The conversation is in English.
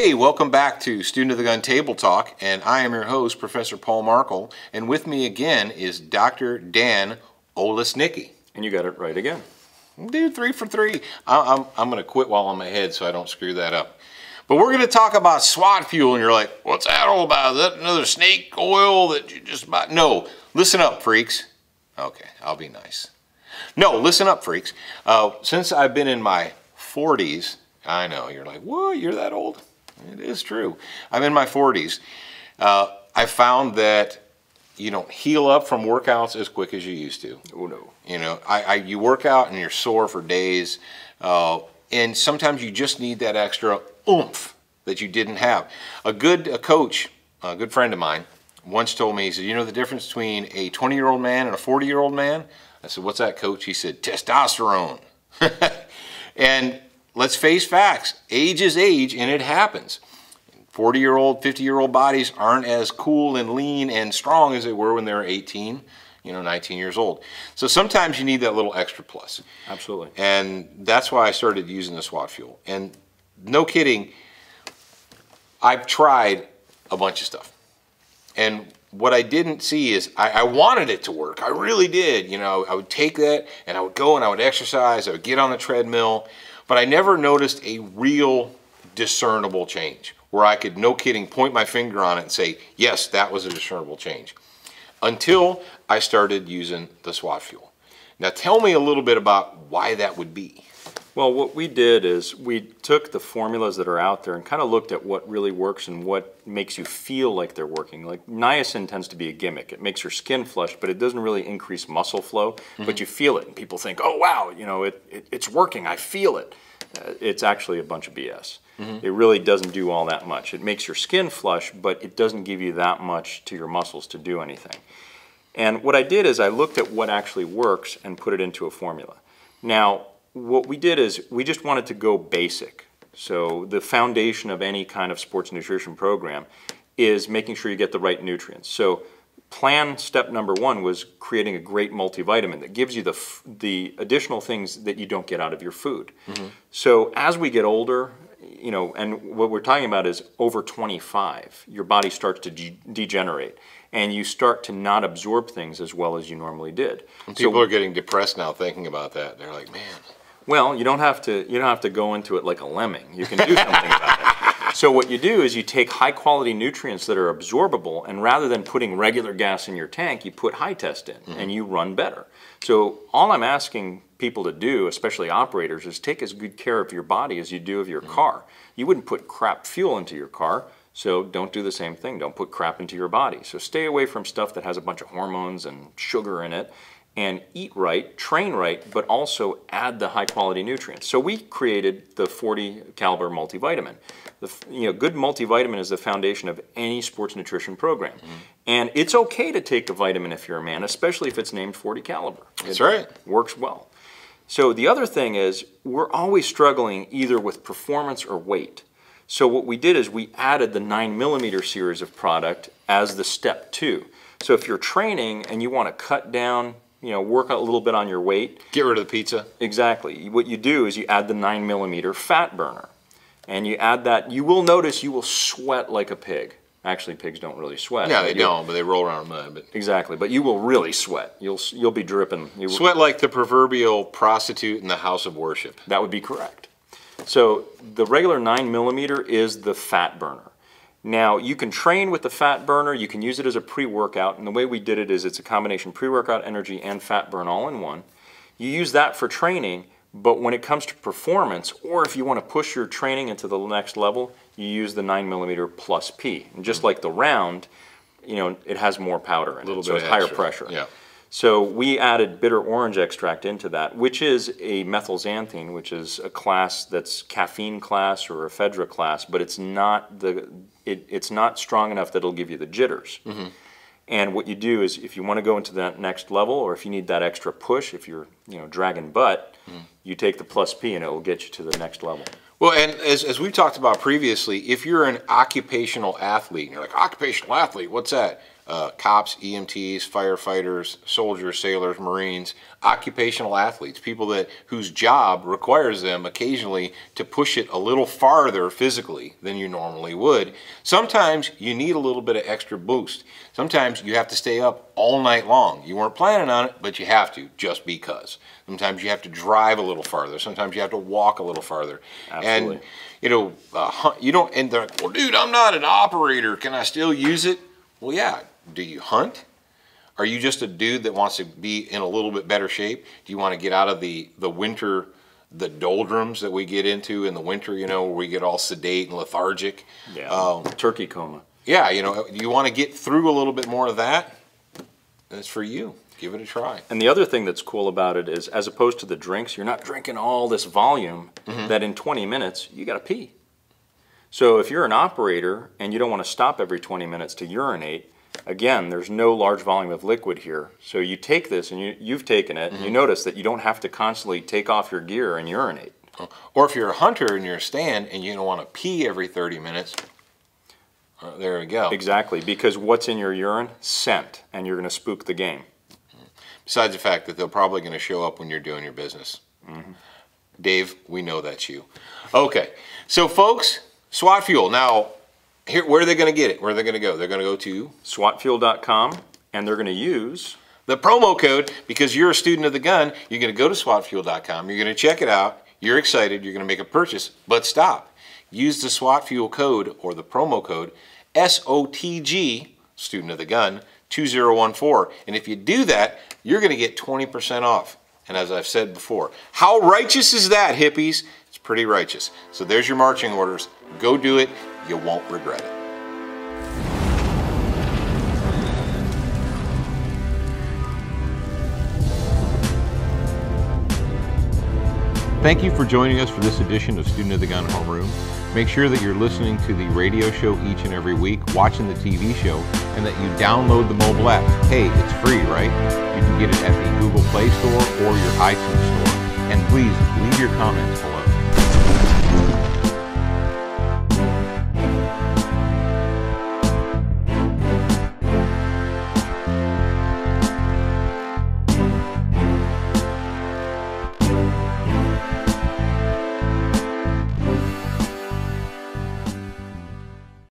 Hey, welcome back to Student of the Gun Table Talk, and I am your host, Professor Paul Markle, and with me again is Dr. Dan Olesnicki. And you got it right again. Dude, 3 for 3. I'm going to quit while I'm ahead so I don't screw that up. But we're going to talk about SWAT fuel, and you're like, what's that all about? Is that another snake oil that you just bought? No, listen up, freaks. Okay, I'll be nice. No, listen up, freaks. Since I've been in my 40s, I know, you're like, what, you're that old? It is true. I'm in my 40s. I found that you don't heal up from workouts as quick as you used to. Oh, no. You know, you work out and you're sore for days, and sometimes you just need that extra oomph that you didn't have. A coach, a good friend of mine, once told me, he said, you know the difference between a 20-year-old man and a 40-year-old man? I said, what's that, coach? He said, testosterone. And let's face facts. Age is age, and it happens. 40-year-old, 50-year-old bodies aren't as cool and lean and strong as they were when they were 18, 19 years old. So sometimes you need that little extra plus. Absolutely. And that's why I started using the SWAT fuel. And no kidding, I've tried a bunch of stuff. And what I didn't see is I wanted it to work. I really did. I would take that and I would go and I would exercise. I would get on the treadmill. But I never noticed a real discernible change where I could, no kidding, point my finger on it and say, yes, that was a discernible change. Until I started using the SWAT fuel. Now tell me a little bit about why that would be. Well, what we did is we took the formulas that are out there and kind of looked at what really works and what makes you feel like they're working. Like niacin tends to be a gimmick. It makes your skin flush, but it doesn't really increase muscle flow, but you feel it. And people think, oh, wow, it's working. I feel it. It's actually a bunch of BS. It really doesn't do all that much. It makes your skin flush, but it doesn't give you that much to your muscles to do anything. And what I did is I looked at what actually works and put it into a formula. Now, what we did is we just wanted to go basic. So the foundation of any kind of sports nutrition program is making sure you get the right nutrients. So plan step number 1 was creating a great multivitamin that gives you the additional things that you don't get out of your food. So as we get older, and what we're talking about is over 25, your body starts to degenerate. And you start to not absorb things as well as you normally did. People are getting depressed now thinking about that. They're like, man. Well, you don't have to go into it like a lemming. You can do something about it. So what you do is you take high quality nutrients that are absorbable, and rather than putting regular gas in your tank, you put high test in, and you run better. So all I'm asking people to do, especially operators, is take as good care of your body as you do of your car. You wouldn't put crap fuel into your car. So don't do the same thing. Don't put crap into your body. So stay away from stuff that has a bunch of hormones and sugar in it, and eat right, train right, but also add the high quality nutrients. So we created the 40 caliber multivitamin. Good multivitamin is the foundation of any sports nutrition program. And it's okay to take a vitamin if you're a man, especially if it's named 40 caliber. That's right. Works well. So the other thing is we're always struggling either with performance or weight. So what we did is we added the 9mm series of product as the step 2. So if you're training and you want to cut down, work a little bit on your weight. Get rid of the pizza. Exactly. What you do is you add the 9mm fat burner. And you add that, you will notice you will sweat like a pig. Actually, pigs don't really sweat. Yeah, they don't, but they roll around in mud. But exactly, but you will really sweat. You'll be dripping. Sweat like the proverbial prostitute in the house of worship. That would be correct. So the regular 9mm is the fat burner. Now you can train with the fat burner, you can use it as a pre-workout, and the way we did it is it's a combination pre-workout energy and fat burn all in one. You use that for training, but when it comes to performance, or if you want to push your training into the next level, you use the 9mm plus P. And just like the round, it has more powder in it, so it's higher pressure. Yeah. So we added bitter orange extract into that, which is a methylxanthine, which is a class that's caffeine class or ephedra class, but it's not it's not strong enough that it'll give you the jitters. And what you do is if you want to go into that next level, or if you need that extra push, if you're dragging butt, you take the Plus P and it will get you to the next level. Well, and as we've talked about previously, if you're an occupational athlete, and you're like, occupational athlete, what's that? Cops, EMTs, firefighters, soldiers, sailors, Marines, occupational athletes, people whose job requires them occasionally to push it a little farther physically than you normally would. Sometimes you need a little bit of extra boost. Sometimes you have to stay up all night long. You weren't planning on it, but you have to just because. Sometimes you have to drive a little farther. Sometimes you have to walk a little farther. Absolutely. And you don't, and they're like, well, dude, I'm not an operator. Can I still use it? Well, yeah. Do you hunt? Are you just a dude that wants to be in a little bit better shape? Do you want to get out of the winter, the doldrums that we get into in the winter, where we get all sedate and lethargic? Yeah, turkey coma. Yeah, you want to get through a little bit more of that? That's for you. Give it a try. And the other thing that's cool about it is, as opposed to the drinks, you're not drinking all this volume that in 20 minutes, you got to pee. So if you're an operator and you don't want to stop every 20 minutes to urinate, again, there's no large volume of liquid here. So you take this and you've taken it, and you notice that you don't have to constantly take off your gear and urinate. Or if you're a hunter and you're a stand and you don't want to pee every 30 minutes, there we go. Exactly, because what's in your urine? Scent, and you're going to spook the game. Besides the fact that they're probably going to show up when you're doing your business. Dave, we know that's you. Okay, so folks, SWAT Fuel. Now, here, where are they going to get it? Where are they going to go? They're going to go to SWATfuel.com, and they're going to use the promo code, because you're a student of the gun. You're going to go to SWATfuel.com. You're going to check it out. You're excited. You're going to make a purchase. But stop. Use the SWAT Fuel code or the promo code SOTG, student of the gun, 2014. And if you do that, you're going to get 20% off. And as I've said before, how righteous is that, hippies? It's pretty righteous. So there's your marching orders. Go do it. You won't regret it. Thank you for joining us for this edition of Student of the Gun Homeroom. Make sure that you're listening to the radio show each and every week, watching the TV show, and that you download the mobile app. Hey, it's free, right? You can get it at the Google Play Store or your iTunes Store. And please leave your comments below.